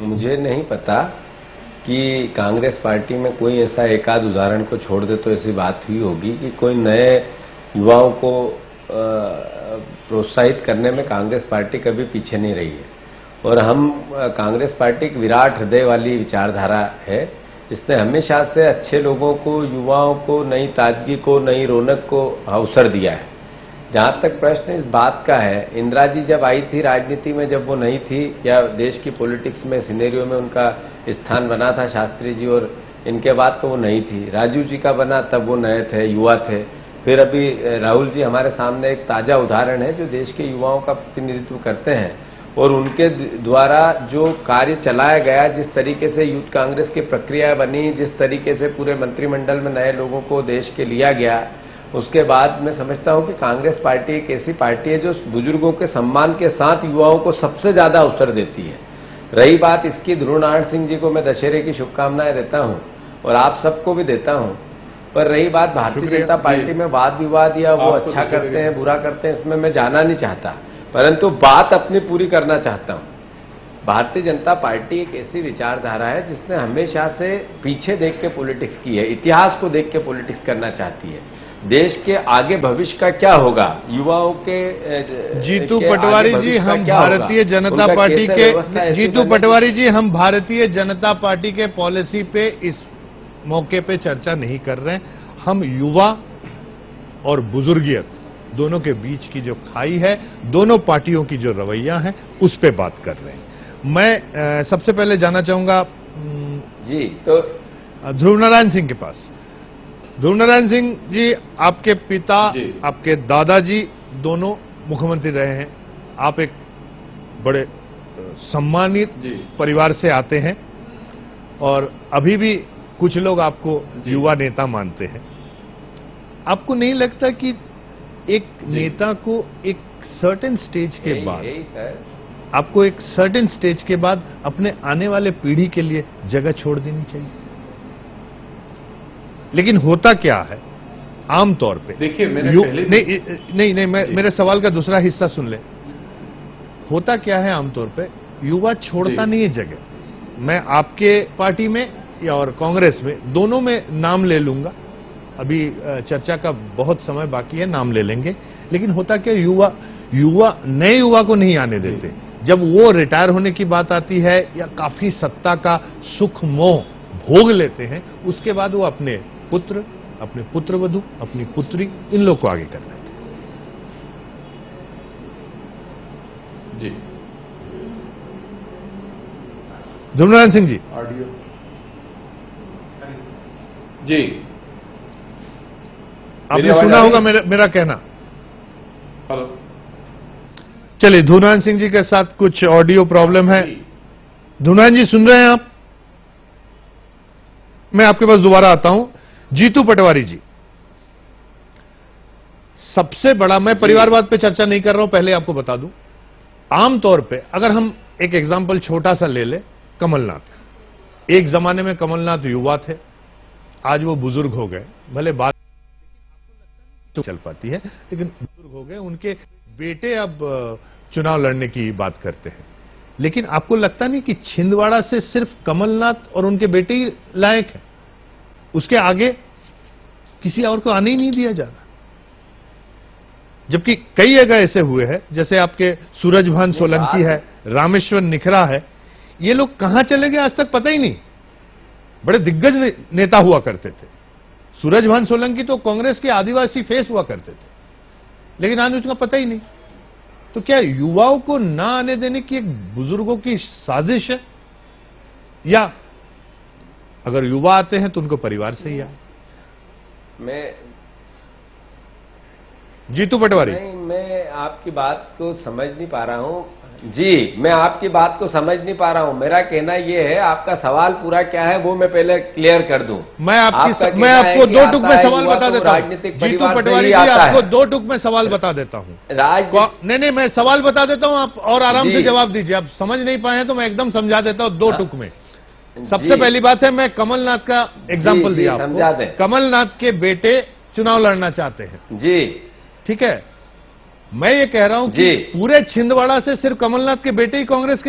मुझे नहीं पता कि कांग्रेस पार्टी में कोई ऐसा एक आध उदाहरण को छोड़ दे तो ऐसी बात हुई होगी कि कोई नए युवाओं को प्रोत्साहित करने में कांग्रेस पार्टी कभी पीछे नहीं रही है। और हम कांग्रेस पार्टी एक विराट हृदय वाली विचारधारा है। इसने हमेशा से अच्छे लोगों को, युवाओं को नई ताजगी को, नई रौनक को अवसर दिया है। जहां तक प्रश्न इस बात का है, इंदिरा जी जब आई थी राजनीति में, जब वो नहीं थी, या देश की पॉलिटिक्स में सिनेरियो में उनका स्थान बना था शास्त्री जी, और इनके बाद तो वो नहीं थी। राजीव जी का बना तब वो नए थे, युवा थे। फिर अभी राहुल जी हमारे सामने एक ताजा उदाहरण है जो देश के युवाओं का प्रतिनिधित्व करते हैं। और उनके द्वारा जो कार्य चलाया गया, जिस तरीके से यूथ कांग्रेस की प्रक्रिया बनी, जिस तरीके से पूरे मंत्रिमंडल में नए लोगों को देश के लिया गया, उसके बाद मैं समझता हूं कि कांग्रेस पार्टी एक ऐसी पार्टी है जो बुजुर्गों के सम्मान के साथ युवाओं को सबसे ज्यादा अवसर देती है। रही बात इसकी, ध्रुव नारायण सिंह जी को मैं दशहरे की शुभकामनाएं देता हूं और आप सबको भी देता हूं। पर रही बात भारतीय जनता पार्टी में वाद विवाद या वो अच्छा करते हैं बुरा करते हैं, इसमें मैं जाना नहीं चाहता, परंतु बात अपनी पूरी करना चाहता हूं। भारतीय जनता पार्टी एक ऐसी विचारधारा है जिसने हमेशा से पीछे देख के पॉलिटिक्स की है, इतिहास को देख के पॉलिटिक्स करना चाहती है। देश के आगे भविष्य का क्या होगा, युवाओं के जीतू पटवारी जी, हम भारतीय जनता पार्टी के जीतू पटवारी जी, हम भारतीय जनता पार्टी के पॉलिसी पे इस मौके पे चर्चा नहीं कर रहे हैं। हम युवा और बुजुर्गियत दोनों के बीच की जो खाई है, दोनों पार्टियों की जो रवैया है, उस पे बात कर रहे हैं। मैं सबसे पहले जाना चाहूंगा जी तो ध्रुव नारायण सिंह के पास। ध्रुव नारायण सिंह जी, आपके पिता, आपके दादाजी दोनों मुख्यमंत्री रहे हैं। आप एक बड़े सम्मानित परिवार से आते हैं और अभी भी कुछ लोग आपको युवा नेता मानते हैं। आपको नहीं लगता कि एक नेता को एक सर्टेन स्टेज के बाद, आपको एक सर्टेन स्टेज के बाद अपने आने वाले पीढ़ी के लिए जगह छोड़ देनी चाहिए? लेकिन होता क्या है आमतौर पे, देखिए नहीं, मेरे सवाल का दूसरा हिस्सा सुन ले। होता क्या है आमतौर पे, युवा छोड़ता नहीं है जगह। मैं आपके पार्टी में या और कांग्रेस में, दोनों में नाम ले लूंगा, अभी चर्चा का बहुत समय बाकी है, नाम ले लेंगे। लेकिन होता क्या, युवा नए युवा को नहीं आने देते। जब वो रिटायर होने की बात आती है या काफी सत्ता का सुख मोह भोग लेते हैं, उसके बाद वो अपने पुत्र, अपने पुत्रवधू, अपनी पुत्री, इन लोग को आगे कर देते हैं। जी ध्रुव नारायण सिंह जी, ऑडियो जी, आपने सुना होगा मेरा कहना। हेलो, चलिए, ध्रुव नारायण सिंह जी के साथ कुछ ऑडियो प्रॉब्लम है। ध्रुव नारायण जी, सुन रहे हैं आप? मैं आपके पास दोबारा आता हूं। जीतू पटवारी जी, सबसे बड़ा, मैं परिवारवाद पे चर्चा नहीं कर रहा हूं, पहले आपको बता दूं। आमतौर पे अगर हम एक एग्जांपल छोटा सा ले ले, कमलनाथ। एक जमाने में कमलनाथ युवा थे, आज वो बुजुर्ग हो गए। भले बात तो चल पाती है, लेकिन बुजुर्ग हो गए। उनके बेटे अब चुनाव लड़ने की बात करते हैं। लेकिन आपको लगता नहीं कि छिंदवाड़ा से सिर्फ कमलनाथ और उनके बेटे ही लायक है? उसके आगे किसी और को आने ही नहीं दिया जा रहा। जबकि कई जगह ऐसे हुए हैं, जैसे आपके सूरजभान सोलंकी है, रामेश्वर निखरा है। ये लोग कहां चले गए आज तक पता ही नहीं। बड़े दिग्गज नेता हुआ करते थे। सूरजभान सोलंकी तो कांग्रेस के आदिवासी फेस हुआ करते थे, लेकिन आज उसका पता ही नहीं। तो क्या युवाओं को ना आने देने की एक बुजुर्गों की साजिश है, या अगर युवा आते हैं तो उनको परिवार से ही आए? जीतू पटवारी, मैं आपकी बात को समझ नहीं पा रहा हूं। जी, मैं आपकी बात को समझ नहीं पा रहा हूं। मेरा कहना यह है, आपका सवाल पूरा क्या है वो मैं पहले क्लियर कर दूं। मैं आपको दो टुक में सवाल बता देता हूं। जीतू पटवारी जी, आपको दो टुक में सवाल बता देता हूं। नहीं, मैं सवाल बता देता हूं, आप और आराम से जवाब दीजिए। आप समझ नहीं पाए हैं तो मैं एकदम समझा देता हूं 2 टुक में। सबसे पहली बात है, मैं कमलनाथ का एग्जाम्पल दिया आपको। कमलनाथ के बेटे चुनाव लड़ना चाहते हैं जी, ठीक है। मैं ये कह रहा हूं कि पूरे छिंदवाड़ा से सिर्फ कमलनाथ के बेटे ही कांग्रेस के